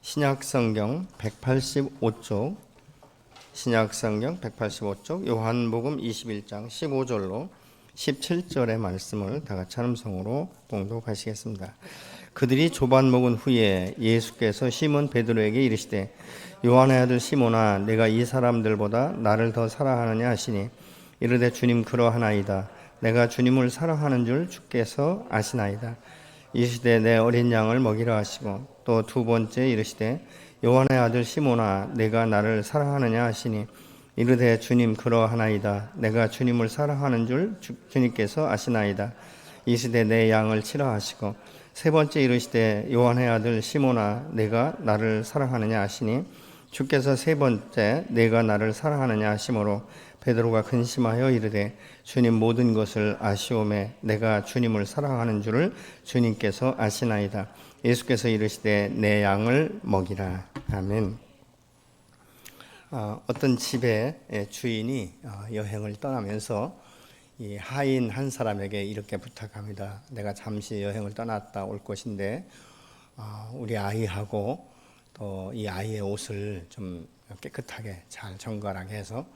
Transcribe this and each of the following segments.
신약성경 185쪽, 신약성경 185쪽, 요한복음 21장 15절로 17절의 말씀을 다 같이 함성으로 봉독하시겠습니다. 그들이 조반 먹은 후에 예수께서 시몬 베드로에게 이르시되 요한의 아들 시몬아, 내가 이 사람들보다 나를 더 사랑하느냐 하시니 이르되 주님 그러하나이다. 내가 주님을 사랑하는 줄 주께서 아시나이다. 이르시되 내 어린 양을 먹이라 하시고 또 두 번째 이르시되 요한의 아들 시몬아, 내가 나를 사랑하느냐 하시니 이르되 주님 그러하나이다. 내가 주님을 사랑하는 줄 주님께서 아시나이다. 이르시되 내 양을 치라 하시고 세 번째 이르시되 요한의 아들 시몬아, 내가 나를 사랑하느냐 하시니 주께서 세 번째 내가 나를 사랑하느냐 하시므로 베드로가 근심하여 이르되 주님 모든 것을 아시오매 내가 주님을 사랑하는 줄을 주님께서 아시나이다. 예수께서 이르시되 내 양을 먹이라. 아멘. 어떤 집의 주인이 여행을 떠나면서 이 하인 한 사람에게 이렇게 부탁합니다. 내가 잠시 여행을 떠났다 올 것인데 우리 아이하고 또 이 아이의 옷을 좀 깨끗하게 잘 정갈하게 해서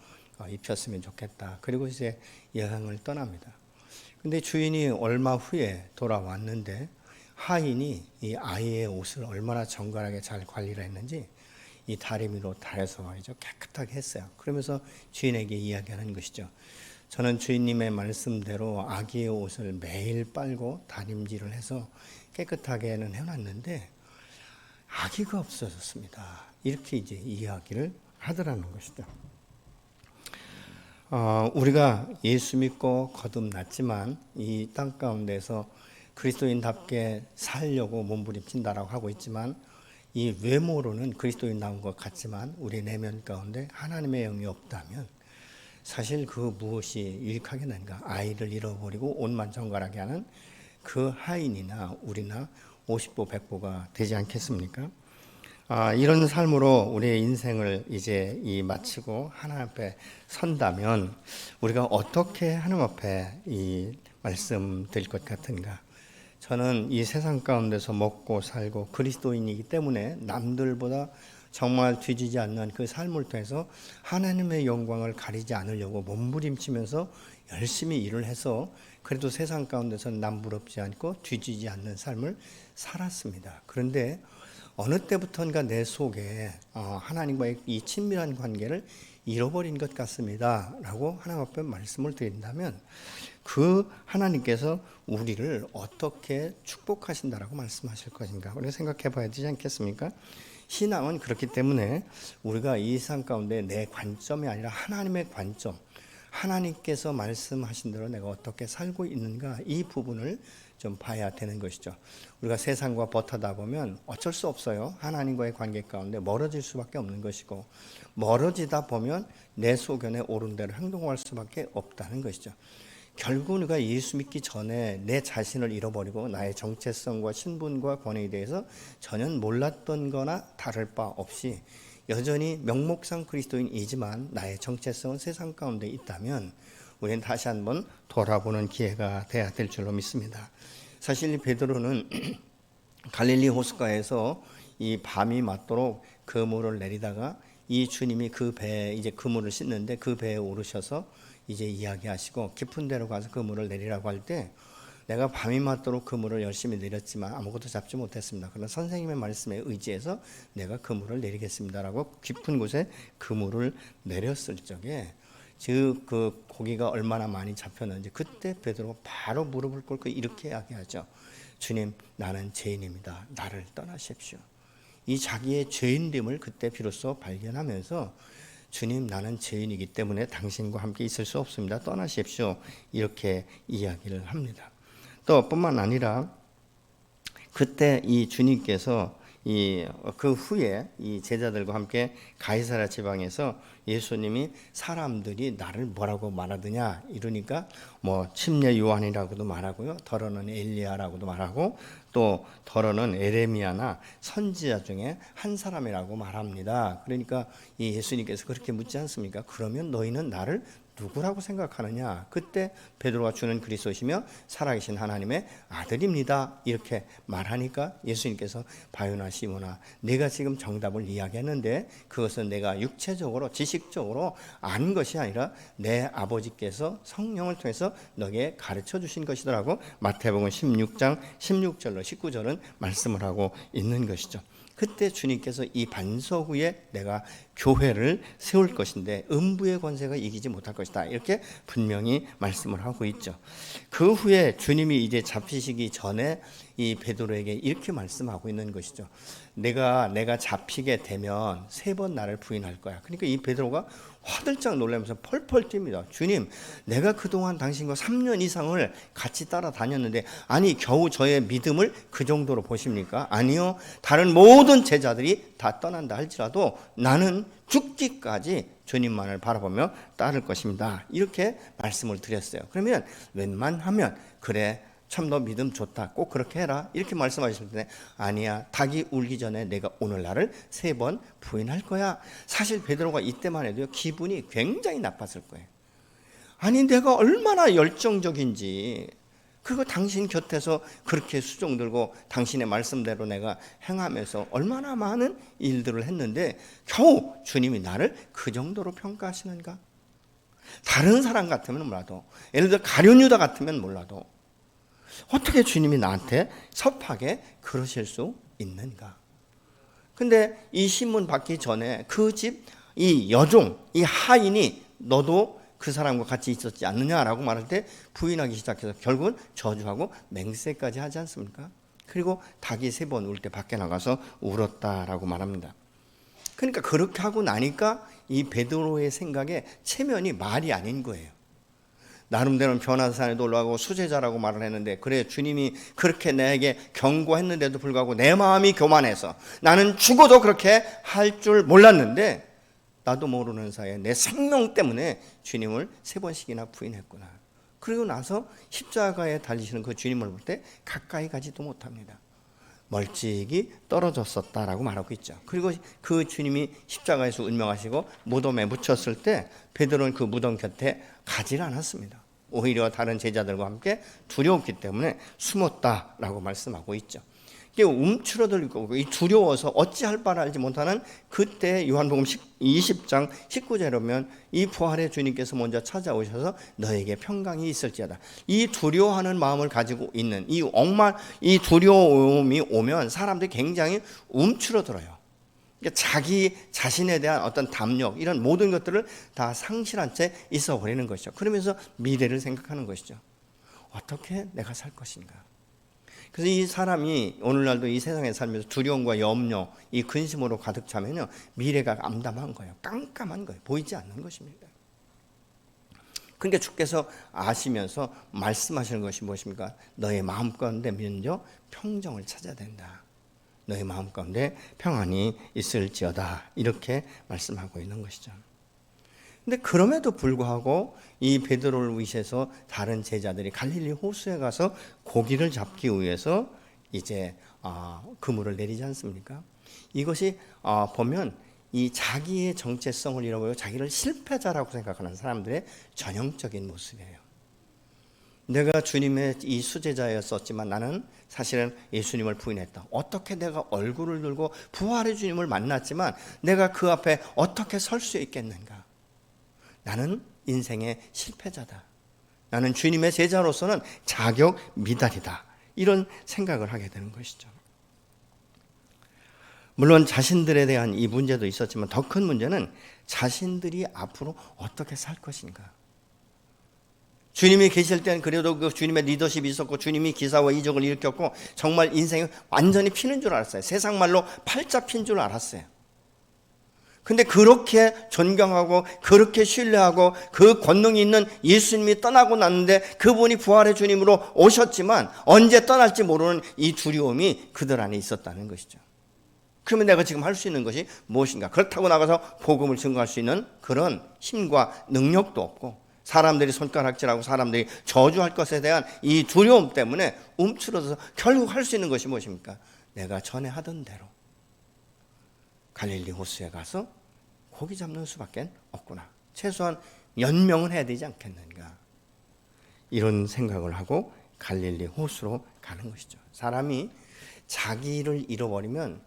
입혔으면 좋겠다. 그리고 이제 여행을 떠납니다. 근데 주인이 얼마 후에 돌아왔는데 하인이 이 아이의 옷을 얼마나 정갈하게 잘 관리를 했는지 이 다리미로 달아서 이제 깨끗하게 했어요. 그러면서 주인에게 이야기하는 것이죠. 저는 주인님의 말씀대로 아기의 옷을 매일 빨고 다림질을 해서 깨끗하게는 해놨는데 아기가 없어졌습니다. 이렇게 이제 이야기를 하더라는 것이죠. 우리가 예수 믿고 거듭났지만 이 땅 가운데서 그리스도인답게 살려고 몸부림친다라고 하고 있지만 이 외모로는 그리스도인다운 것 같지만 우리 내면 가운데 하나님의 영이 없다면 사실 그 무엇이 유익하겠는가? 아이를 잃어버리고 옷만 정갈하게 하는 그 하인이나 우리나 50보 100보가 되지 않겠습니까? 이런 삶으로 우리의 인생을 이제 마치고 하나님 앞에 선다면 우리가 어떻게 하나님 앞에 말씀드릴 것 같은가? 저는 이 세상 가운데서 먹고 살고 그리스도인이기 때문에 남들보다 정말 뒤지지 않는 그 삶을 통해서 하나님의 영광을 가리지 않으려고 몸부림치면서 열심히 일을 해서 그래도 세상 가운데서 남부럽지 않고 뒤지지 않는 삶을 살았습니다. 그런데 어느 때부턴가 내 속에 하나님과의 이 친밀한 관계를 잃어버린 것 같습니다 라고 하나님 앞에 말씀을 드린다면 그 하나님께서 우리를 어떻게 축복하신다라고 말씀하실 것인가 우리가 생각해 봐야 되지 않겠습니까? 신앙은 그렇기 때문에 우리가 이 세상 가운데 내 관점이 아니라 하나님의 관점, 하나님께서 말씀하신 대로 내가 어떻게 살고 있는가 이 부분을 좀 봐야 되는 것이죠. 우리가 세상과 버타다 보면 어쩔 수 없어요. 하나님과의 관계 가운데 멀어질 수밖에 없는 것이고 멀어지다 보면 내 소견에 옳은 대로 행동할 수밖에 없다는 것이죠. 결국 우리가 예수 믿기 전에 내 자신을 잃어버리고 나의 정체성과 신분과 권위에 대해서 전혀 몰랐던 거나 다를 바 없이 여전히 명목상 그리스도인이지만 나의 정체성은 세상 가운데 있다면 우리는 다시 한번 돌아보는 기회가 돼야 될 줄로 믿습니다. 사실 베드로는 갈릴리 호숫가에서 이 밤이 맞도록 그물을 내리다가 이 주님이 그 배에 이제 그물을 씻는데 그 배에 오르셔서 이제 이야기하시고 깊은 데로 가서 그물을 내리라고 할 때 내가 밤이 맞도록 그물을 열심히 내렸지만 아무것도 잡지 못했습니다. 그러나 선생님의 말씀에 의지해서 내가 그물을 내리겠습니다라고 깊은 곳에 그물을 내렸을 적에 그 고기가 얼마나 많이 잡혔는지 그때 베드로가 바로 무릎을 꿇고 이렇게 이야기하죠. 주님, 나는 죄인입니다. 나를 떠나십시오. 이 자기의 죄인됨을 그때 비로소 발견하면서 주님, 나는 죄인이기 때문에 당신과 함께 있을 수 없습니다. 떠나십시오. 이렇게 이야기를 합니다. 또 뿐만 아니라 그때 이 주님께서 그 후에 이 제자들과 함께 가이사랴 지방에서 예수님이 사람들이 나를 뭐라고 말하느냐 이러니까 뭐 침례 요한이라고도 말하고요, 더러는 엘리야라고도 말하고 또 더러는 에레미야나 선지자 중에 한 사람이라고 말합니다. 그러니까 이 예수님께서 그렇게 묻지 않습니까? 그러면 너희는 나를 누구라고 생각하느냐? 그때 베드로가 주는 그리스도시며 살아계신 하나님의 아들입니다. 이렇게 말하니까 예수님께서 바요나 시몬아, 내가 지금 정답을 이야기했는데 그것은 내가 육체적으로 지식적으로 아는 것이 아니라 내 아버지께서 성령을 통해서 너에게 가르쳐 주신 것이더라고 마태복음 16장 16절로 19절은 말씀을 하고 있는 것이죠. 그때 주님께서 이 반석 위에 내가 교회를 세울 것인데 음부의 권세가 이기지 못할 것이다. 이렇게 분명히 말씀을 하고 있죠. 그 후에 주님이 이제 잡히시기 전에 이 베드로에게 이렇게 말씀하고 있는 것이죠. 내가 잡히게 되면 3번 나를 부인할 거야. 그러니까 이 베드로가 화들짝 놀라면서 펄펄 뜁니다. 주님, 내가 그동안 당신과 3년 이상을 같이 따라다녔는데 아니 겨우 저의 믿음을 그 정도로 보십니까? 아니요. 다른 모든 제자들이 다 떠난다 할지라도 나는 죽기까지 주님만을 바라보며 따를 것입니다. 이렇게 말씀을 드렸어요. 그러면 웬만하면 그래 참 너 믿음 좋다 꼭 그렇게 해라 이렇게 말씀하실 때 아니야 닭이 울기 전에 내가 오늘 나를 3번 부인할 거야. 사실 베드로가 이때만 해도 기분이 굉장히 나빴을 거예요. 아니 내가 얼마나 열정적인지 그거 당신 곁에서 그렇게 수종 들고 당신의 말씀대로 내가 행하면서 얼마나 많은 일들을 했는데 겨우 주님이 나를 그 정도로 평가하시는가? 다른 사람 같으면 몰라도 예를 들어 가룟 유다 같으면 몰라도 어떻게 주님이 나한테 섭하게 그러실 수 있는가? 근데 이 신문 받기 전에 그 집 이 여종, 이 하인이 너도 그 사람과 같이 있었지 않느냐라고 말할 때 부인하기 시작해서 결국은 저주하고 맹세까지 하지 않습니까? 그리고 닭이 3번 울 때 밖에 나가서 울었다라고 말합니다. 그러니까 그렇게 하고 나니까 이 베드로의 생각에 체면이 말이 아닌 거예요. 나름대로는 변화산에 놀러가고 수제자라고 말을 했는데 그래 주님이 그렇게 내게 경고했는데도 불구하고 내 마음이 교만해서 나는 죽어도 그렇게 할 줄 몰랐는데 나도 모르는 사이에 내 생명 때문에 주님을 3번씩이나 부인했구나. 그리고 나서 십자가에 달리시는 그 주님을 볼 때 가까이 가지도 못합니다. 멀찍이 떨어졌었다라고 말하고 있죠. 그리고 그 주님이 십자가에서 운명하시고 무덤에 묻혔을 때 베드로는 그 무덤 곁에 가지 않았습니다. 오히려 다른 제자들과 함께 두려웠기 때문에 숨었다라고 말씀하고 있죠. 이게 움츠러들고 이 두려워서 어찌할 바를 알지 못하는 그때 요한복음 20장 19절에 보면 이 부활의 주님께서 먼저 찾아오셔서 너에게 평강이 있을지어다. 이 두려워하는 마음을 가지고 있는 이 두려움이 오면 사람들이 굉장히 움츠러들어요. 그러니까 자기 자신에 대한 어떤 담력 이런 모든 것들을 다 상실한 채 있어 버리는 것이죠. 그러면서 미래를 생각하는 것이죠. 어떻게 내가 살 것인가? 그래서 이 사람이 오늘날도 이 세상에 살면서 두려움과 염려, 이 근심으로 가득 차면요 미래가 암담한 거예요. 깜깜한 거예요. 보이지 않는 것입니다. 그러니까 주께서 아시면서 말씀하시는 것이 무엇입니까? 너의 마음 가운데 면요 평정을 찾아야 된다. 너의 마음 가운데 평안이 있을지어다. 이렇게 말씀하고 있는 것이죠. 근데 그럼에도 불구하고 이 베드로를 위해서 다른 제자들이 갈릴리 호수에 가서 고기를 잡기 위해서 이제 그물을 내리지 않습니까? 이것이 보면 이 자기의 정체성을 잃어버리고 자기를 실패자라고 생각하는 사람들의 전형적인 모습이에요. 내가 주님의 이 수제자였었지만 나는 사실은 예수님을 부인했다. 어떻게 내가 얼굴을 들고 부활의 주님을 만났지만 내가 그 앞에 어떻게 설 수 있겠는가? 나는 인생의 실패자다. 나는 주님의 제자로서는 자격 미달이다. 이런 생각을 하게 되는 것이죠. 물론 자신들에 대한 이 문제도 있었지만 더 큰 문제는 자신들이 앞으로 어떻게 살 것인가. 주님이 계실 때는 그래도 그 주님의 리더십이 있었고 주님이 기사와 이적을 일으켰고 정말 인생이 완전히 피는 줄 알았어요. 세상 말로 팔자 핀 줄 알았어요. 근데 그렇게 존경하고 그렇게 신뢰하고 그 권능이 있는 예수님이 떠나고 났는데 그분이 부활의 주님으로 오셨지만 언제 떠날지 모르는 이 두려움이 그들 안에 있었다는 것이죠. 그러면 내가 지금 할 수 있는 것이 무엇인가? 그렇다고 나가서 복음을 증거할 수 있는 그런 힘과 능력도 없고 사람들이 손가락질하고 사람들이 저주할 것에 대한 이 두려움 때문에 움츠러져서 결국 할 수 있는 것이 무엇입니까? 내가 전에 하던 대로 갈릴리 호수에 가서 고기 잡는 수밖에 없구나. 최소한 연명을 해야 되지 않겠는가, 이런 생각을 하고 갈릴리 호수로 가는 것이죠. 사람이 자기를 잃어버리면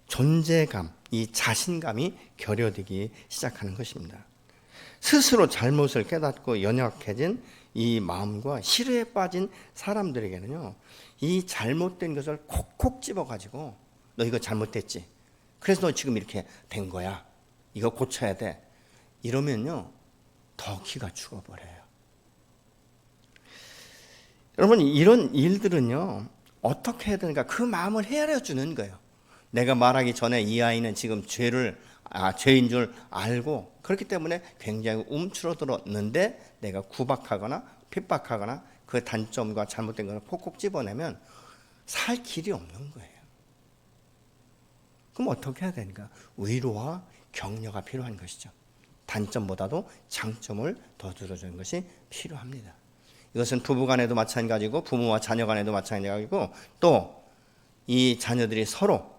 존재감, 이 자신감이 결여되기 시작하는 것입니다. 스스로 잘못을 깨닫고 연약해진 이 마음과 실의에 빠진 사람들에게는요, 이 잘못된 것을 콕콕 집어가지고 너 이거 잘못됐지, 그래서 너 지금 이렇게 된 거야, 이거 고쳐야 돼, 이러면요 더 기가 죽어버려요. 여러분, 이런 일들은요 어떻게 해야 되는가, 그 마음을 헤아려 주는 거예요. 내가 말하기 전에 이 아이는 지금 죄인 줄 알고 그렇기 때문에 굉장히 움츠러들었는데 내가 구박하거나 핍박하거나 그 단점과 잘못된 것을 콕콕 집어내면 살 길이 없는 거예요. 그럼 어떻게 해야 되는가? 위로와 격려가 필요한 것이죠. 단점보다도 장점을 더 들어주는 것이 필요합니다. 이것은 부부 간에도 마찬가지고 부모와 자녀 간에도 마찬가지고 또 이 자녀들이 서로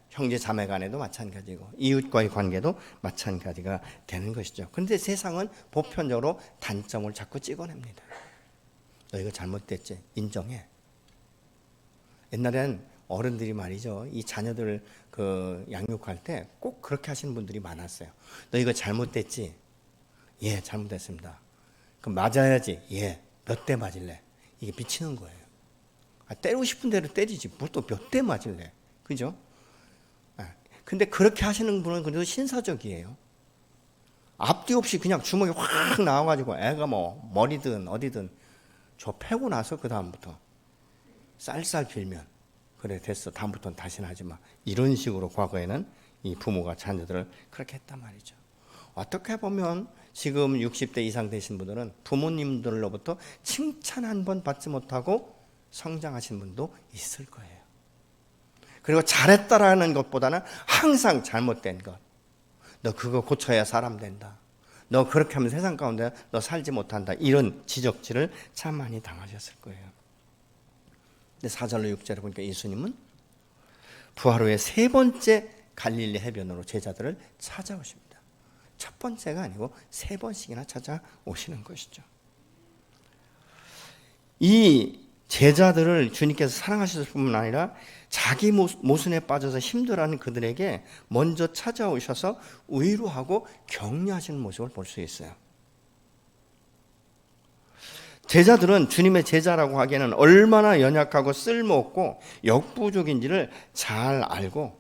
형제 자매 간에도 마찬가지고 이웃과의 관계도 마찬가지가 되는 것이죠. 그런데 세상은 보편적으로 단점을 자꾸 찍어냅니다. 너 이거 잘못됐지? 인정해. 옛날엔 어른들이 말이죠, 이 자녀들 그 양육할 때 꼭 그렇게 하시는 분들이 많았어요. 너 이거 잘못됐지? 예, 잘못됐습니다. 그럼 맞아야지. 예, 몇 대 맞을래? 이게 미치는 거예요. 때리고 싶은 대로 때리지 뭘 또 몇 대 맞을래? 그죠? 근데 그렇게 하시는 분은 그래도 신사적이에요. 앞뒤 없이 그냥 주먹이 확 나와가지고 애가 뭐 머리든 어디든 저 패고 나서 그 다음부터 쌀쌀 빌면 그래 됐어, 다음부터는 다시는 하지 마, 이런 식으로 과거에는 이 부모가 자녀들을 그렇게 했단 말이죠. 어떻게 보면 지금 60대 이상 되신 분들은 부모님들로부터 칭찬 한 번 받지 못하고 성장하신 분도 있을 거예요. 그리고 잘했다라는 것보다는 항상 잘못된 것, 너 그거 고쳐야 사람 된다, 너 그렇게 하면 세상 가운데 너 살지 못한다, 이런 지적질을 참 많이 당하셨을 거예요. 근데 4절로 6절에 보니까 예수님은 부활 후에 세 번째 갈릴리 해변으로 제자들을 찾아오십니다. 첫 번째가 아니고 세 번씩이나 찾아오시는 것이죠. 이 제자들을 주님께서 사랑하실 뿐만 아니라 자기 모순에 빠져서 힘들어하는 그들에게 먼저 찾아오셔서 위로하고 격려하시는 모습을 볼 수 있어요. 제자들은 주님의 제자라고 하기에는 얼마나 연약하고 쓸모없고 역부족인지를 잘 알고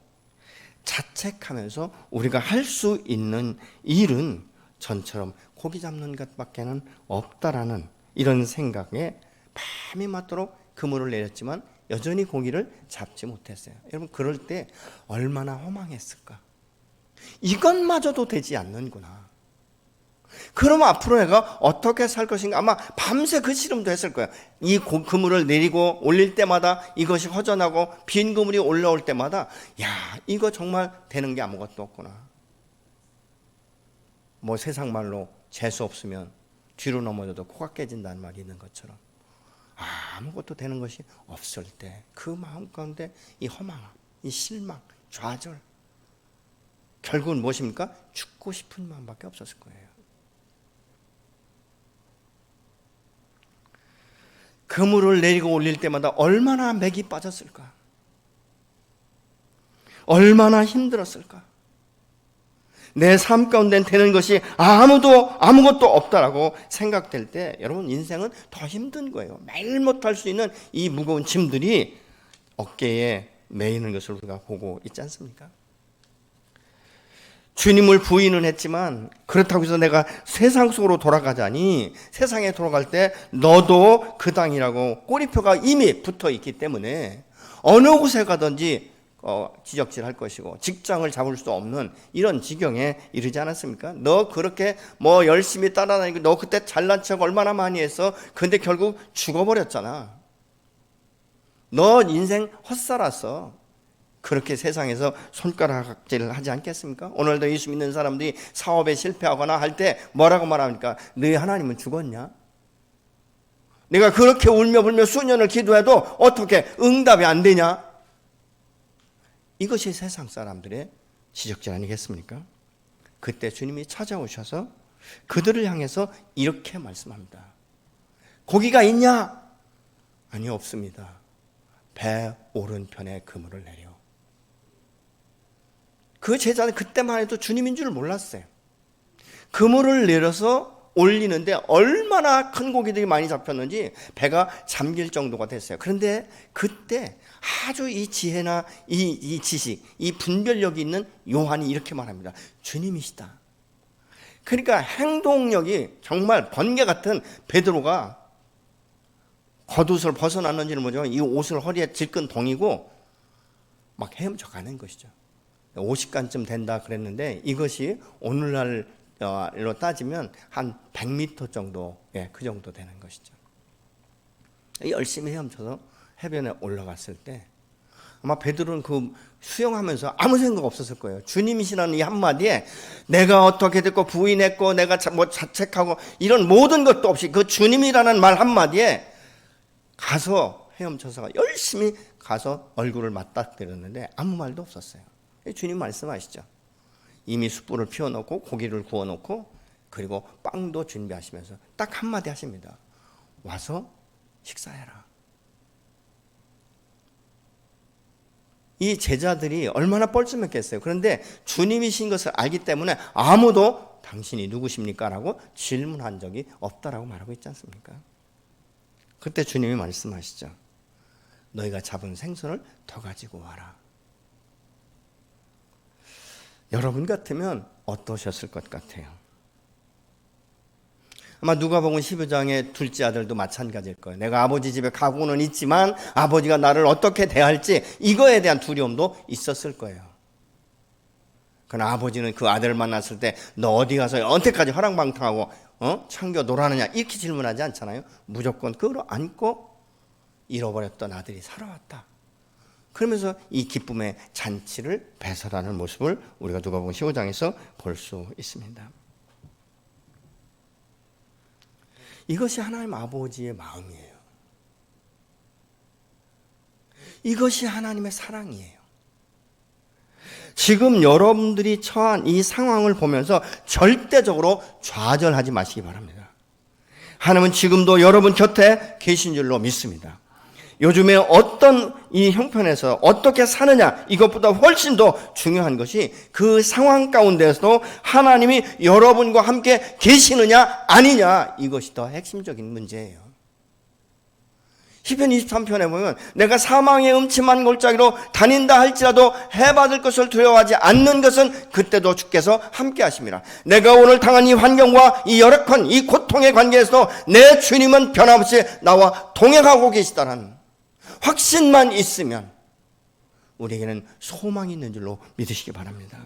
자책하면서 우리가 할 수 있는 일은 전처럼 고기 잡는 것밖에는 없다라는 이런 생각에 밤이 맞도록 그물을 내렸지만 여전히 고기를 잡지 못했어요. 여러분, 그럴 때 얼마나 허망했을까? 이것마저도 되지 않는구나. 그럼 앞으로 내가 어떻게 살 것인가? 아마 밤새 그 씨름도 했을 거예요. 이 그물을 내리고 올릴 때마다 이것이 허전하고 빈 그물이 올라올 때마다 야, 이거 정말 되는 게 아무것도 없구나. 뭐 세상 말로 재수 없으면 뒤로 넘어져도 코가 깨진다는 말이 있는 것처럼 아무것도 되는 것이 없을 때 그 마음 가운데 이 허망함, 이 실망, 좌절, 결국은 무엇입니까? 죽고 싶은 마음밖에 없었을 거예요. 그물을 내리고 올릴 때마다 얼마나 맥이 빠졌을까? 얼마나 힘들었을까? 내 삶 가운데 되는 것이 아무것도 없다라고 생각될 때 여러분, 인생은 더 힘든 거예요. 매일 못할 수 있는 이 무거운 짐들이 어깨에 매이는 것을 우리가 보고 있지 않습니까? 주님을 부인은 했지만 그렇다고 해서 내가 세상 속으로 돌아가자니 세상에 돌아갈 때 너도 그 당이라고 꼬리표가 이미 붙어 있기 때문에 어느 곳에 가든지 지적질할 것이고 직장을 잡을 수 없는 이런 지경에 이르지 않았습니까? 너 그렇게 뭐 열심히 따라다니고 너 그때 잘난 척 얼마나 많이 했어. 근데 결국 죽어버렸잖아. 너 인생 헛살았어. 그렇게 세상에서 손가락질을 하지 않겠습니까? 오늘도 예수 믿는 사람들이 사업에 실패하거나 할 때 뭐라고 말합니까? 너희 하나님은 죽었냐? 내가 그렇게 울며 불며 수년을 기도해도 어떻게 응답이 안 되냐? 이것이 세상 사람들의 지적질 아니겠습니까? 그때 주님이 찾아오셔서 그들을 향해서 이렇게 말씀합니다. 고기가 있냐? 아니요, 없습니다. 배 오른편에 그물을 내려. 그 제자는 그때만 해도 주님인 줄 몰랐어요. 그물을 내려서 올리는데 얼마나 큰 고기들이 많이 잡혔는지 배가 잠길 정도가 됐어요. 그런데 그때 아주 이 지혜나 이 지식, 이 분별력이 있는 요한이 이렇게 말합니다. 주님이시다. 그러니까 행동력이 정말 번개 같은 베드로가 겉옷을 벗어났는지는 모르지만 이 옷을 허리에 질끈 동이고 막 헤엄쳐 가는 것이죠. 50간쯤 된다 그랬는데 이것이 오늘날로 따지면 한 100m 정도, 그 정도 되는 것이죠. 열심히 헤엄쳐서 해변에 올라갔을 때 아마 베드로는 그 수영하면서 아무 생각 없었을 거예요. 주님이시라는 이 한마디에 내가 어떻게 됐고 부인했고 내가 뭐 자책하고 이런 모든 것도 없이 그 주님이라는 말 한마디에 가서 헤엄쳐서 열심히 가서 얼굴을 맞닥뜨렸는데 아무 말도 없었어요. 주님 말씀하시죠. 이미 숯불을 피워놓고 고기를 구워놓고 그리고 빵도 준비하시면서 딱 한마디 하십니다. 와서 식사해라. 이 제자들이 얼마나 뻘쭘했겠어요. 그런데 주님이신 것을 알기 때문에 아무도 당신이 누구십니까? 라고 질문한 적이 없다라고 말하고 있지 않습니까? 그때 주님이 말씀하시죠. 너희가 잡은 생선을 더 가지고 와라. 여러분 같으면 어떠셨을 것 같아요? 아마 누가복음 12장의 둘째 아들도 마찬가지일 거예요. 내가 아버지 집에 가고는 있지만 아버지가 나를 어떻게 대할지 이거에 대한 두려움도 있었을 거예요. 그러나 아버지는 그 아들을 만났을 때 너 어디 가서 언제까지 허랑방탕하고 창겨 놀아느냐 이렇게 질문하지 않잖아요. 무조건 끌어안고 잃어버렸던 아들이 살아왔다. 그러면서 이 기쁨의 잔치를 배설하는 모습을 우리가 누가복음 15장에서 볼 수 있습니다. 이것이 하나님 아버지의 마음이에요. 이것이 하나님의 사랑이에요. 지금 여러분들이 처한 이 상황을 보면서 절대적으로 좌절하지 마시기 바랍니다. 하나님은 지금도 여러분 곁에 계신 줄로 믿습니다. 요즘에 어떤 이 형편에서 어떻게 사느냐 이것보다 훨씬 더 중요한 것이 그 상황 가운데서도 하나님이 여러분과 함께 계시느냐 아니냐 이것이 더 핵심적인 문제예요. 시편 23편에 보면 내가 사망의 음침한 골짜기로 다닌다 할지라도 해받을 것을 두려워하지 않는 것은 그때도 주께서 함께 하십니다. 내가 오늘 당한 이 환경과 이 열악한 이 고통의 관계에서도 내 주님은 변함없이 나와 동행하고 계시다는 확신만 있으면 우리에게는 소망이 있는 줄로 믿으시기 바랍니다.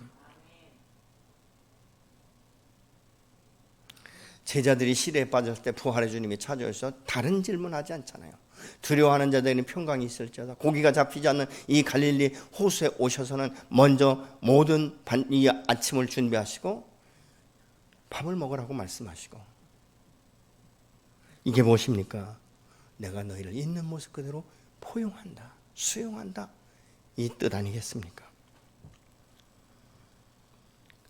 제자들이 시대에 빠졌을 때 부활의 주님이 찾아오셔서 다른 질문하지 않잖아요. 두려워하는 자들에게는 평강이 있을지어다. 고기가 잡히지 않는 이 갈릴리 호수에 오셔서는 먼저 모든 이 아침을 준비하시고 밥을 먹으라고 말씀하시고 이게 무엇입니까? 내가 너희를 있는 모습 그대로 포용한다, 수용한다 이 뜻 아니겠습니까?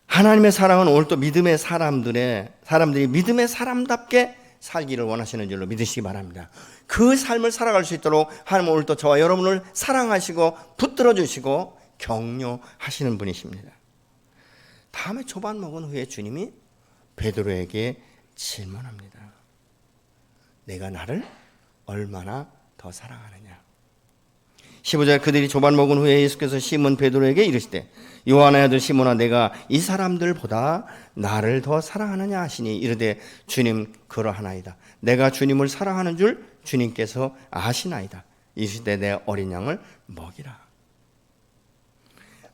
하나님의 사랑은 오늘 또 믿음의 사람들이 믿음의 사람답게 살기를 원하시는 줄로 믿으시기 바랍니다. 그 삶을 살아갈 수 있도록 하나님은 오늘 또 저와 여러분을 사랑하시고 붙들어 주시고 격려하시는 분이십니다. 다음에 조반 먹은 후에 주님이 베드로에게 질문합니다. 내가 나를 얼마나 더 사랑하느냐. 15절 그들이 조반 먹은 후에 예수께서 시몬 베드로에게 이르시되 요한의 아들 시몬아 내가 이 사람들보다 나를 더 사랑하느냐 하시니 이르되 주님 그러하나이다. 내가 주님을 사랑하는 줄 주님께서 아시나이다. 이르시되 내 어린 양을 먹이라.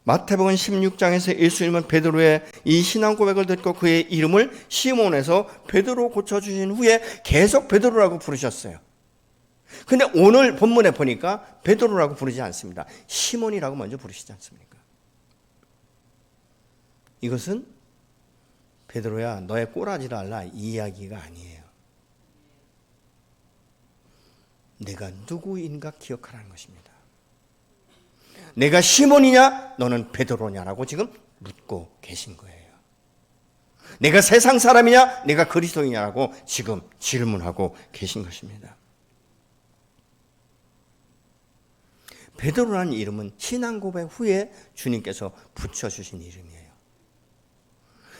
마태복음 16장에서 예수님은 베드로의 이 신앙 고백을 듣고 그의 이름을 시몬에서 베드로 고쳐주신 후에 계속 베드로라고 부르셨어요. 근데 오늘 본문에 보니까 베드로라고 부르지 않습니다. 시몬이라고 먼저 부르시지 않습니까? 이것은 베드로야 너의 꼬라지를 알라 이 이야기가 아니에요. 내가 누구인가 기억하라는 것입니다. 내가 시몬이냐 너는 베드로냐라고 지금 묻고 계신 거예요. 내가 세상 사람이냐, 내가 그리스도이냐라고 지금 질문하고 계신 것입니다. 베드로라는 이름은 신앙 고백 후에 주님께서 붙여주신 이름이에요.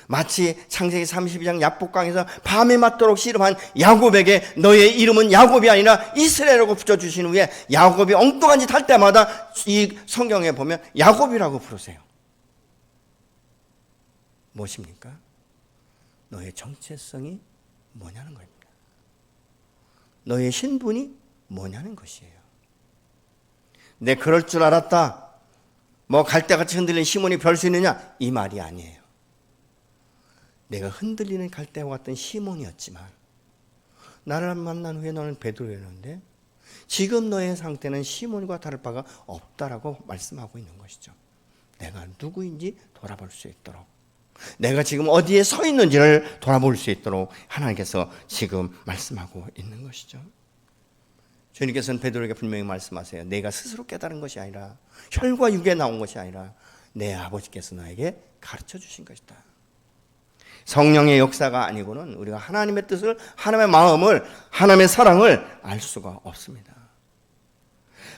마치 창세기 32장 야복강에서 밤에 맞도록 씨름한 야곱에게 너의 이름은 야곱이 아니라 이스라엘이라고 붙여주신 후에 야곱이 엉뚱한 짓 할 때마다 이 성경에 보면 야곱이라고 부르세요. 무엇입니까? 너의 정체성이 뭐냐는 겁니다. 너의 신분이 뭐냐는 것이에요. 내 그럴 줄 알았다, 뭐 갈대같이 흔들린 시몬이 별 수 있느냐, 이 말이 아니에요. 내가 흔들리는 갈대와 같은 시몬이었지만 나를 만난 후에 너는 베드로였는데 지금 너의 상태는 시몬과 다를 바가 없다라고 말씀하고 있는 것이죠. 내가 누구인지 돌아볼 수 있도록, 내가 지금 어디에 서 있는지를 돌아볼 수 있도록 하나님께서 지금 말씀하고 있는 것이죠. 주님께서는 베드로에게 분명히 말씀하세요. 내가 스스로 깨달은 것이 아니라, 혈과 육에 나온 것이 아니라 내 아버지께서 너에게 가르쳐 주신 것이다. 성령의 역사가 아니고는 우리가 하나님의 뜻을, 하나님의 마음을, 하나님의 사랑을 알 수가 없습니다.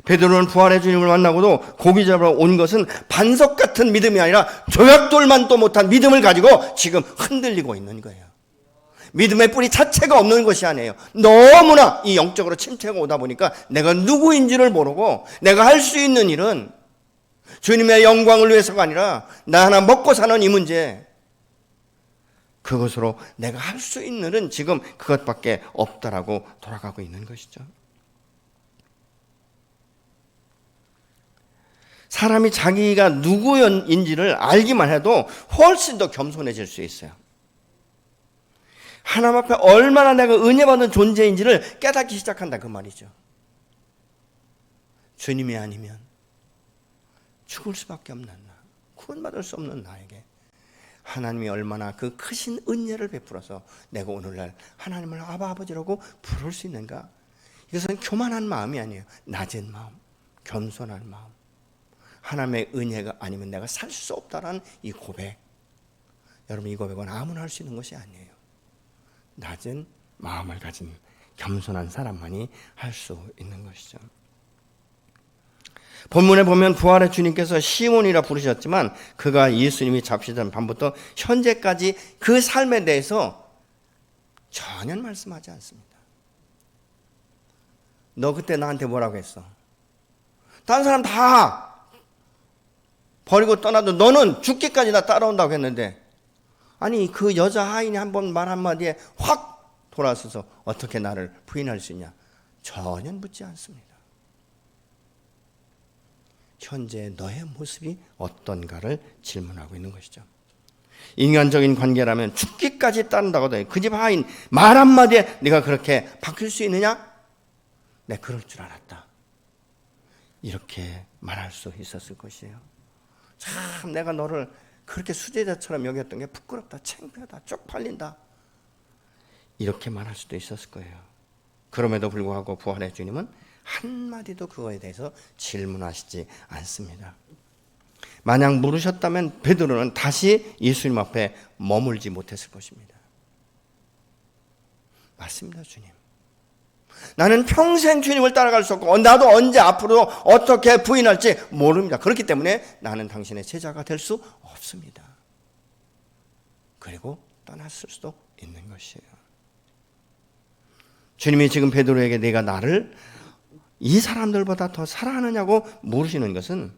베드로는 부활의 주님을 만나고도 고기 잡으러 온 것은 반석 같은 믿음이 아니라 조약돌만도 못한 믿음을 가지고 지금 흔들리고 있는 거예요. 믿음의 뿌리 자체가 없는 것이 아니에요. 너무나 이 영적으로 침체가 오다 보니까 내가 누구인지를 모르고 내가 할 수 있는 일은 주님의 영광을 위해서가 아니라 나 하나 먹고 사는 이 문제, 그것으로 내가 할 수 있는 일은 지금 그것밖에 없다라고 돌아가고 있는 것이죠. 사람이 자기가 누구인지를 알기만 해도 훨씬 더 겸손해질 수 있어요. 하나님 앞에 얼마나 내가 은혜받은 존재인지를 깨닫기 시작한다, 그 말이죠. 주님이 아니면 죽을 수밖에 없는 나, 구원받을 수 없는 나에게 하나님이 얼마나 그 크신 은혜를 베풀어서 내가 오늘날 하나님을 아버지라고 부를 수 있는가. 이것은 교만한 마음이 아니에요. 낮은 마음, 겸손한 마음. 하나님의 은혜가 아니면 내가 살 수 없다라는 이 고백. 여러분, 이 고백은 아무나 할 수 있는 것이 아니에요. 낮은 마음을 가진 겸손한 사람만이 할 수 있는 것이죠. 본문에 보면 부활의 주님께서 시몬이라 부르셨지만 그가 예수님이 잡히던 밤부터 현재까지 그 삶에 대해서 전혀 말씀하지 않습니다. 너 그때 나한테 뭐라고 했어? 다른 사람 다 버리고 떠나도 너는 죽기까지 나 따라온다고 했는데, 아니 그 여자 하인이 한번 말 한마디에 확 돌아서서 어떻게 나를 부인할 수 있냐? 전혀 묻지 않습니다. 현재 너의 모습이 어떤가를 질문하고 있는 것이죠. 인간적인 관계라면 죽기까지 따른다고 해도 그 집 하인 말 한마디에 네가 그렇게 바뀔 수 있느냐? 내 그럴 줄 알았다, 이렇게 말할 수 있었을 것이에요. 참 내가 너를 그렇게 수제자처럼 여겼던 게 부끄럽다, 창피하다, 쪽팔린다, 이렇게 말할 수도 있었을 거예요. 그럼에도 불구하고 부활의 주님은 한마디도 그거에 대해서 질문하시지 않습니다. 만약 물으셨다면 베드로는 다시 예수님 앞에 머물지 못했을 것입니다. 맞습니다, 주님. 나는 평생 주님을 따라갈 수 없고 나도 언제 앞으로 어떻게 부인할지 모릅니다. 그렇기 때문에 나는 당신의 제자가 될 수 없습니다. 그리고 떠났을 수도 있는 것이에요. 주님이 지금 베드로에게 내가 나를 이 사람들보다 더 사랑하느냐고 물으시는 것은,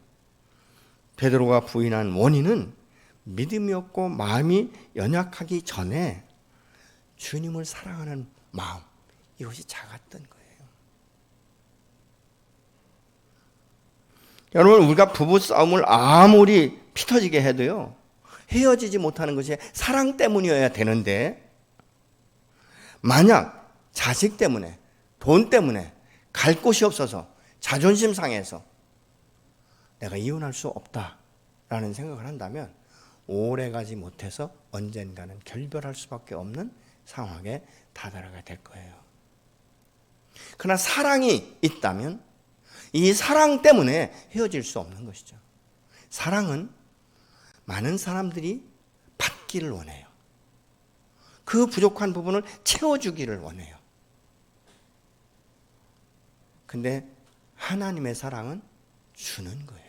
베드로가 부인한 원인은 믿음이 없고 마음이 연약하기 전에 주님을 사랑하는 마음, 이것이 작았던 거예요. 여러분, 우리가 부부 싸움을 아무리 피 터지게 해도요, 헤어지지 못하는 것이 사랑 때문이어야 되는데, 만약 자식 때문에, 돈 때문에, 갈 곳이 없어서, 자존심 상해서 내가 이혼할 수 없다라는 생각을 한다면 오래가지 못해서 언젠가는 결별할 수밖에 없는 상황에 다다라게 될 거예요. 그러나 사랑이 있다면 이 사랑 때문에 헤어질 수 없는 것이죠. 사랑은 많은 사람들이 받기를 원해요. 그 부족한 부분을 채워주기를 원해요. 근데 하나님의 사랑은 주는 거예요.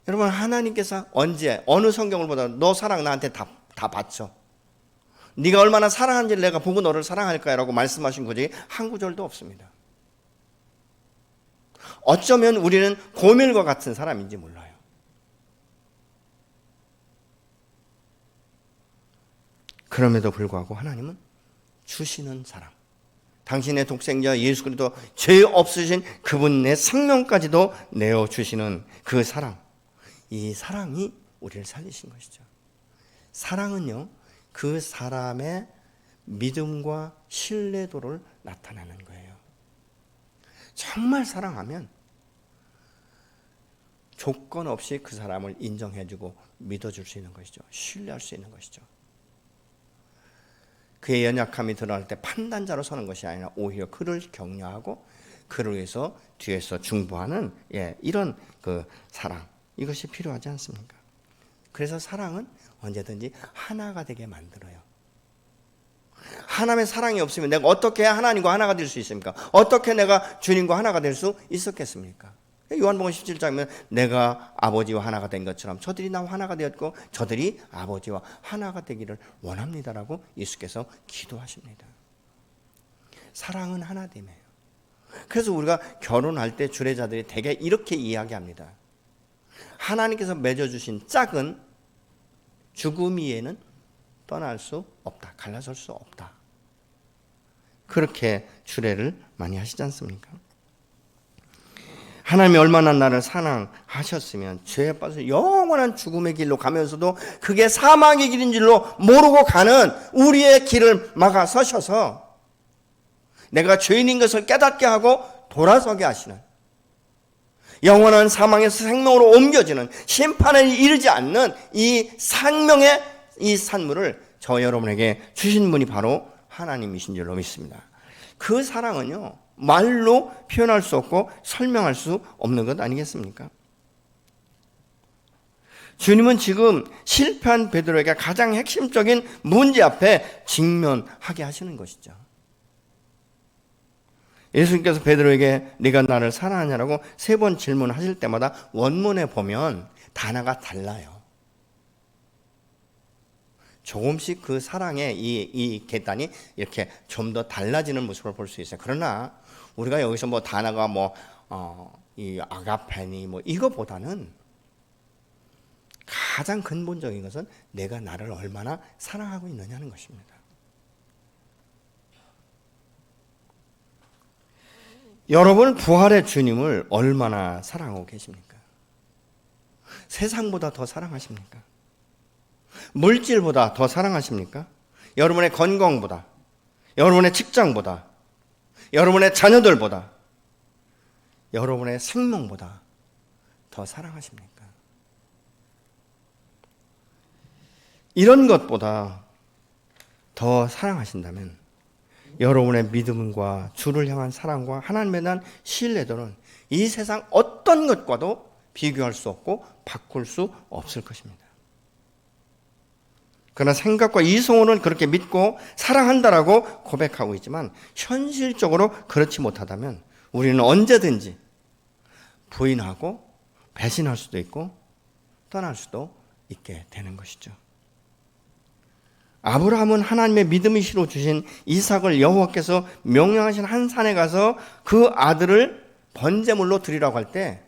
여러분, 하나님께서 언제 어느 성경을 보다 너 사랑 나한테 다 바쳐. 네가 얼마나 사랑하는지를 내가 보고 너를 사랑할 거야 라고 말씀하신 거지 한 구절도 없습니다. 어쩌면 우리는 고멜과 같은 사람인지 몰라요. 그럼에도 불구하고 하나님은 주시는 사랑, 당신의 독생자 예수 그리스도 죄 없으신 그분의 생명까지도 내어주시는 그 사랑, 이 사랑이 우리를 살리신 것이죠. 사랑은요, 그 사람의 믿음과 신뢰도를 나타내는 거예요. 정말 사랑하면 조건 없이 그 사람을 인정해주고 믿어줄 수 있는 것이죠. 신뢰할 수 있는 것이죠. 그의 연약함이 드러날 때 판단자로 서는 것이 아니라 오히려 그를 격려하고 그를 위해서 뒤에서 중보하는 이런 그 사랑, 이것이 필요하지 않습니까? 그래서 사랑은 언제든지 하나가 되게 만들어요. 하나님의 사랑이 없으면 내가 어떻게 하나님과 하나가 될 수 있습니까? 어떻게 내가 주님과 하나가 될 수 있었겠습니까? 요한복음 17장이면 내가 아버지와 하나가 된 것처럼 저들이 나와 하나가 되었고 저들이 아버지와 하나가 되기를 원합니다라고 예수께서 기도하십니다. 사랑은 하나됨이에요. 그래서 우리가 결혼할 때 주례자들이 대개 이렇게 이야기합니다. 하나님께서 맺어주신 짝은 죽음 이에는 떠날 수 없다. 갈라설 수 없다. 그렇게 주례를 많이 하시지 않습니까? 하나님이 얼마나 나를 사랑하셨으면 죄에 빠져 영원한 죽음의 길로 가면서도 그게 사망의 길인 줄로 모르고 가는 우리의 길을 막아서셔서 내가 죄인인 것을 깨닫게 하고 돌아서게 하시는, 영원한 사망에서 생명으로 옮겨지는, 심판에 이르지 않는 이 생명의 이 산물을 저 여러분에게 주신 분이 바로 하나님이신 줄로 믿습니다. 그 사랑은요, 말로 표현할 수 없고 설명할 수 없는 것 아니겠습니까? 주님은 지금 실패한 베드로에게 가장 핵심적인 문제 앞에 직면하게 하시는 것이죠. 예수님께서 베드로에게 네가 나를 사랑하냐라고 3번 질문하실 때마다 원문에 보면 단어가 달라요. 조금씩 그 사랑의 이 계단이 이렇게 좀 더 달라지는 모습을 볼 수 있어요. 그러나 우리가 여기서 뭐 단어가 이 아가페니 이거보다는 가장 근본적인 것은 내가 나를 얼마나 사랑하고 있느냐는 것입니다. 여러분, 부활의 주님을 얼마나 사랑하고 계십니까? 세상보다 더 사랑하십니까? 물질보다 더 사랑하십니까? 여러분의 건강보다, 여러분의 직장보다, 여러분의 자녀들보다, 여러분의 생명보다 더 사랑하십니까? 이런 것보다 더 사랑하신다면 여러분의 믿음과 주를 향한 사랑과 하나님에 대한 신뢰도는 이 세상 어떤 것과도 비교할 수 없고 바꿀 수 없을 것입니다. 그러나 생각과 이성으로는 그렇게 믿고 사랑한다라고 고백하고 있지만 현실적으로 그렇지 못하다면 우리는 언제든지 부인하고 배신할 수도 있고 떠날 수도 있게 되는 것이죠. 아브라함은 하나님의 믿음이시로 주신 이삭을 여호와께서 명령하신 한 산에 가서 그 아들을 번제물로 드리라고 할 때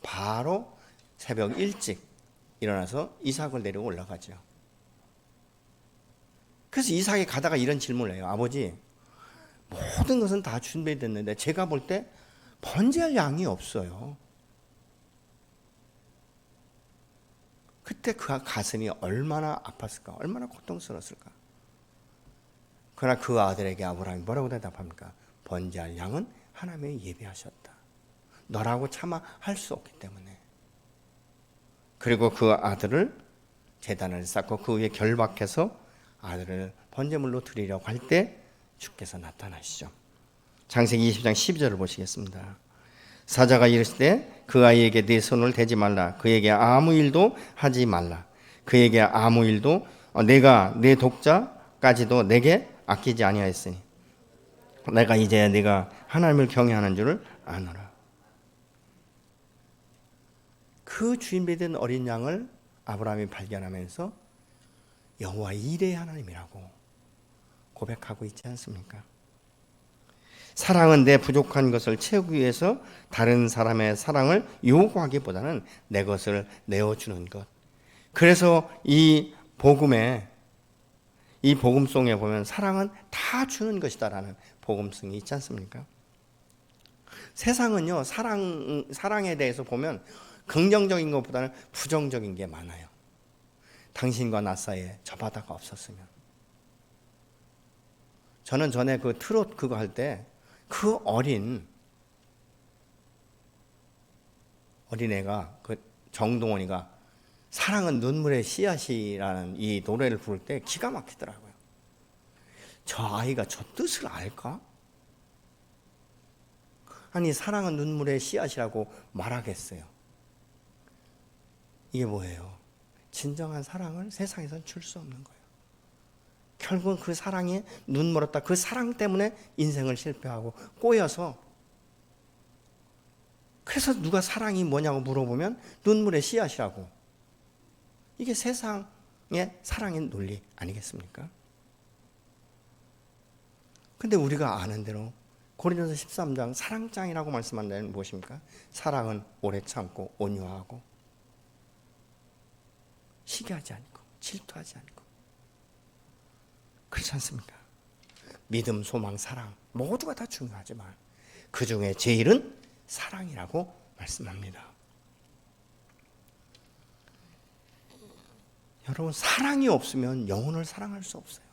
바로 새벽 일찍 일어나서 이삭을 데리고 올라가죠. 그래서 이삭이 가다가 이런 질문을 해요. 아버지, 모든 것은 다 준비됐는데 제가 볼 때 번제할 양이 없어요. 그때 그 가슴이 얼마나 아팠을까, 얼마나 고통스러웠을까. 그러나 그 아들에게 아브라함이 뭐라고 대답합니까? 번제할 양은 하나님이 예비하셨다. 너라고 차마 할 수 없기 때문에. 그리고 그 아들을 제단을 쌓고 그 위에 결박해서 아들을 번제물로 드리려고 할 때 주께서 나타나시죠. 창세기 20장 12절을 보시겠습니다. 사자가 이르시되 그 아이에게 네 손을 대지 말라. 그에게 아무 일도 하지 말라. 그에게 아무 일도 내가 내 독자까지도 내게 아끼지 아니하였으니 내가 이제 네가 하나님을 경외하는 줄을 아노라. 그 주인이 된 어린 양을 아브라함이 발견하면서 여호와 이레의 하나님이라고 고백하고 있지 않습니까? 사랑은 내 부족한 것을 채우기 위해서 다른 사람의 사랑을 요구하기보다는 내 것을 내어주는 것. 그래서 이 복음송에 보면 사랑은 다 주는 것이다라는 복음성이 있지 않습니까? 세상은요, 사랑에 대해서 보면 긍정적인 것보다는 부정적인 게 많아요. 당신과 나 사이에 저 바다가 없었으면. 저는 전에 그 트롯 그거 할 때 그 어린애가 그 정동원이가 사랑은 눈물의 씨앗이라는 이 노래를 부를 때 기가 막히더라고요. 저 아이가 저 뜻을 알까? 아니 사랑은 눈물의 씨앗이라고 말하겠어요. 이게 뭐예요? 진정한 사랑을 세상에선 줄 수 없는 거예요. 결국은 그 사랑에 눈멀었다. 그 사랑 때문에 인생을 실패하고 꼬여서, 그래서 누가 사랑이 뭐냐고 물어보면 눈물의 씨앗이라고. 이게 세상의 사랑의 논리 아니겠습니까? 근데 우리가 아는 대로 고린도서 13장 사랑장이라고 말씀한 데는 무엇입니까? 사랑은 오래 참고 온유하고 시기하지 않고 질투하지 않고. 그렇지 않습니까? 믿음, 소망, 사랑 모두가 다 중요하지만 그 중에 제일은 사랑이라고 말씀합니다. 여러분, 사랑이 없으면 영혼을 사랑할 수 없어요.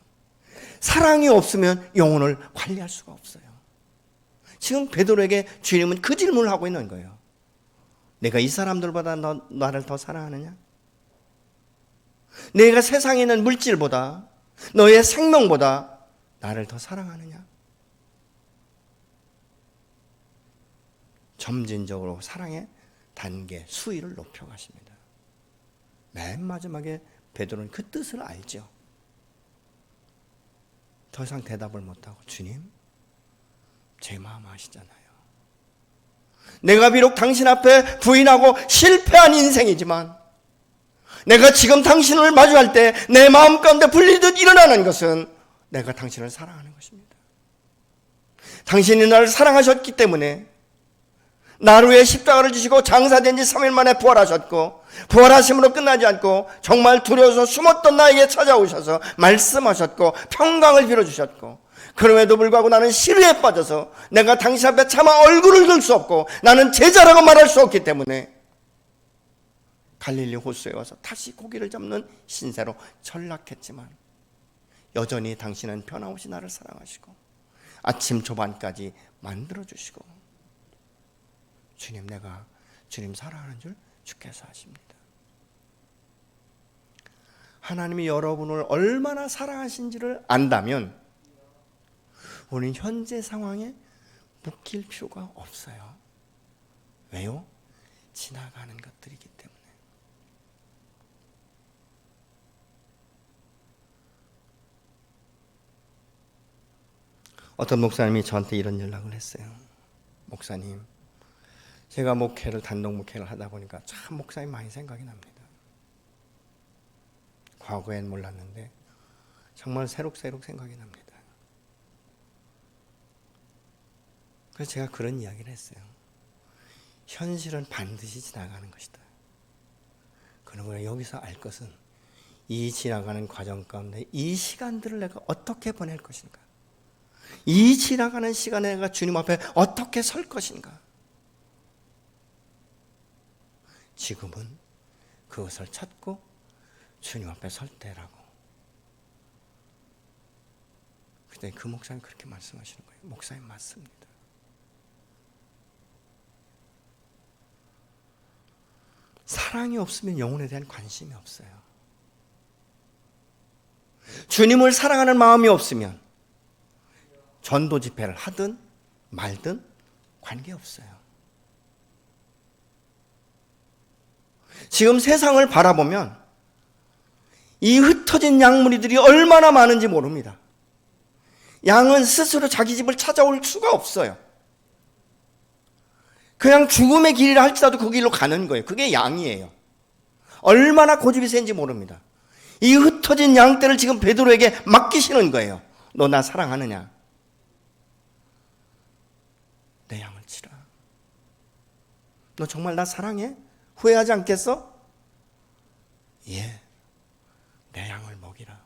사랑이 없으면 영혼을 관리할 수가 없어요. 지금 베드로에게 주님은 그 질문을 하고 있는 거예요. 내가 이 사람들보다 나를 더 사랑하느냐? 내가 세상에 있는 물질보다, 너의 생명보다 나를 더 사랑하느냐? 점진적으로 사랑의 단계, 수위를 높여가십니다. 맨 마지막에 베드로는 그 뜻을 알죠. 더 이상 대답을 못하고, 주님, 제 마음 아시잖아요. 내가 비록 당신 앞에 부인하고 실패한 인생이지만 내가 지금 당신을 마주할 때 내 마음 가운데 불리듯 일어나는 것은 내가 당신을 사랑하는 것입니다. 당신이 나를 사랑하셨기 때문에 나를 위해 십자가를 지시고 장사된 지 3일 만에 부활하셨고, 부활하심으로 끝나지 않고 정말 두려워서 숨었던 나에게 찾아오셔서 말씀하셨고 평강을 빌어주셨고, 그럼에도 불구하고 나는 시루에 빠져서 내가 당신 앞에 차마 얼굴을 들 수 없고 나는 제자라고 말할 수 없기 때문에 갈릴리 호수에 와서 다시 고기를 잡는 신세로 전락했지만 여전히 당신은 변함없이 나를 사랑하시고 아침 조반까지 만들어주시고, 주님, 내가 주님 사랑하는 줄 주께서 아십니다. 하나님이 여러분을 얼마나 사랑하신지를 안다면 우리는 현재 상황에 묶일 필요가 없어요. 왜요? 지나가는 것들이기 때문에. 어떤 목사님이 저한테 이런 연락을 했어요. 목사님, 제가 단독 목회를 하다 보니까 참 목사님 많이 생각이 납니다. 과거엔 몰랐는데 정말 새록새록 생각이 납니다. 그래서 제가 그런 이야기를 했어요. 현실은 반드시 지나가는 것이다. 그러므로 여기서 알 것은 이 지나가는 과정 가운데 이 시간들을 내가 어떻게 보낼 것인가, 이 지나가는 시간에 내가 주님 앞에 어떻게 설 것인가. 지금은 그것을 찾고 주님 앞에 설 때라고. 그때 그 목사님 그렇게 말씀하시는 거예요. 목사님 맞습니다. 사랑이 없으면 영혼에 대한 관심이 없어요. 주님을 사랑하는 마음이 없으면 전도 집회를 하든 말든 관계없어요. 지금 세상을 바라보면 이 흩어진 양무리들이 얼마나 많은지 모릅니다. 양은 스스로 자기 집을 찾아올 수가 없어요. 그냥 죽음의 길이라 할지라도 그 길로 가는 거예요. 그게 양이에요. 얼마나 고집이 센지 모릅니다. 이 흩어진 양떼를 지금 베드로에게 맡기시는 거예요. 너 나 사랑하느냐? 내 양을 치라. 너 정말 나 사랑해? 후회하지 않겠어? 예, 내 양을 먹이라.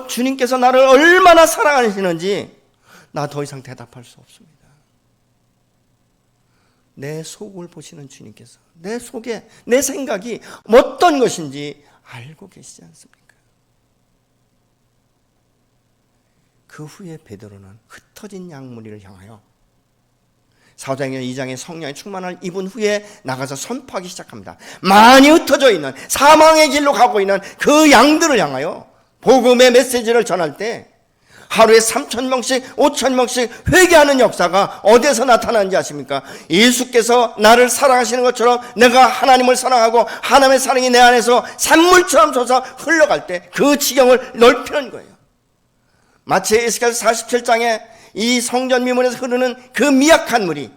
주님께서 나를 얼마나 사랑하시는지 나 더 이상 대답할 수 없습니다. 내 속을 보시는 주님께서 내 속에 내 생각이 어떤 것인지 알고 계시지 않습니까? 그 후에 베드로는 흩어진 양무리를 향하여 사도행전 2장의 성령의 충만을 입은 후에 나가서 선포하기 시작합니다. 많이 흩어져 있는 사망의 길로 가고 있는 그 양들을 향하여 복음의 메시지를 전할 때 하루에 3,000명씩 5,000명씩 회개하는 역사가 어디에서 나타나는지 아십니까? 예수께서 나를 사랑하시는 것처럼 내가 하나님을 사랑하고 하나님의 사랑이 내 안에서 샘물처럼 솟아 흘러갈 때 그 지경을 넓히는 거예요. 마치 에스겔 47장에 이 성전 미문에서 흐르는 그 미약한 물이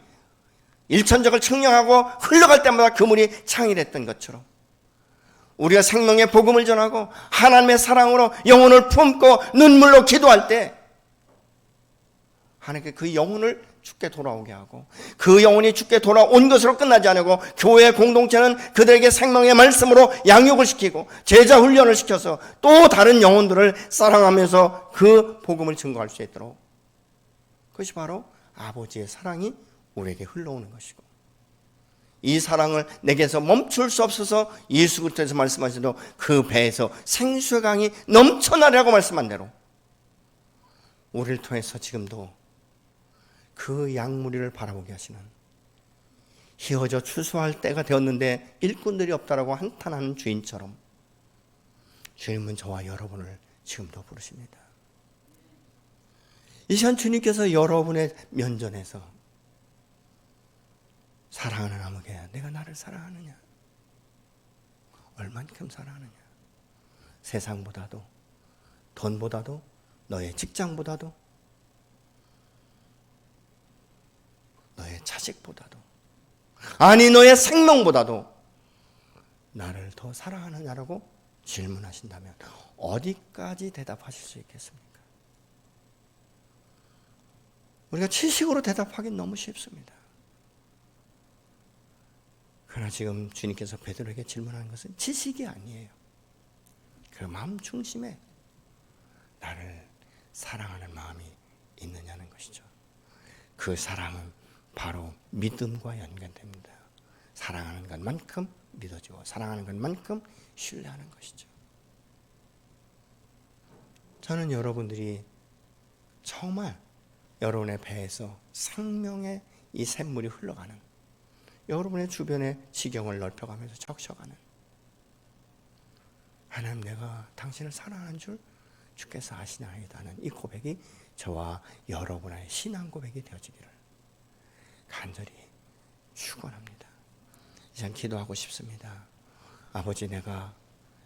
일천적을 측량하고 흘러갈 때마다 그 물이 창일했던 것처럼 우리가 생명의 복음을 전하고 하나님의 사랑으로 영혼을 품고 눈물로 기도할 때 하나님께 그 영혼을 주께 돌아오게 하고 그 영혼이 주께 돌아온 것으로 끝나지 않고 교회 공동체는 그들에게 생명의 말씀으로 양육을 시키고 제자 훈련을 시켜서 또 다른 영혼들을 사랑하면서 그 복음을 증거할 수 있도록 그것이 바로 아버지의 사랑이 우리에게 흘러오는 것이고 이 사랑을 내게서 멈출 수 없어서 예수 그리스도에서 말씀하신 대로 그 배에서 생수의 강이 넘쳐나리라고 말씀한 대로 우리를 통해서 지금도 그 양무리를 바라보게 하시는 희어져 추수할 때가 되었는데 일꾼들이 없다라고 한탄하는 주인처럼 주님은 저와 여러분을 지금도 부르십니다. 이 시간 주님께서 여러분의 면전에서 사랑하는 아무개야 내가 나를 사랑하느냐? 얼만큼 사랑하느냐? 세상보다도 돈보다도 너의 직장보다도 너의 자식보다도 아니 너의 생명보다도 나를 더 사랑하느냐라고 질문하신다면 어디까지 대답하실 수 있겠습니까? 우리가 지식으로 대답하기는 너무 쉽습니다. 그러나 지금 주님께서 베드로에게 질문하는 것은 지식이 아니에요. 그 마음 중심에 나를 사랑하는 마음이 있느냐는 것이죠. 그 사랑은 바로 믿음과 연관됩니다. 사랑하는 것만큼 믿어지고 사랑하는 것만큼 신뢰하는 것이죠. 저는 여러분들이 정말 여러분의 배에서 생명의 이 샘물이 흘러가는 여러분의 주변의 지경을 넓혀가면서 적셔가는 하나님 내가 당신을 사랑하는 줄 주께서 아시나이다는 이 고백이 저와 여러분의 신앙 고백이 되어지기를 간절히 축원합니다. 이제 기도하고 싶습니다. 아버지 내가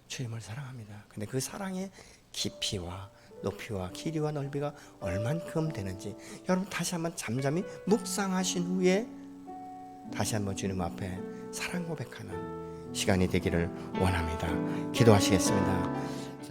주님을 사랑합니다. 근데 그 사랑의 깊이와 높이와 길이와 넓이가 얼만큼 되는지 여러분 다시 한번 잠잠히 묵상하신 후에 다시 한번 주님 앞에 사랑 고백하는 시간이 되기를 원합니다. 기도하시겠습니다.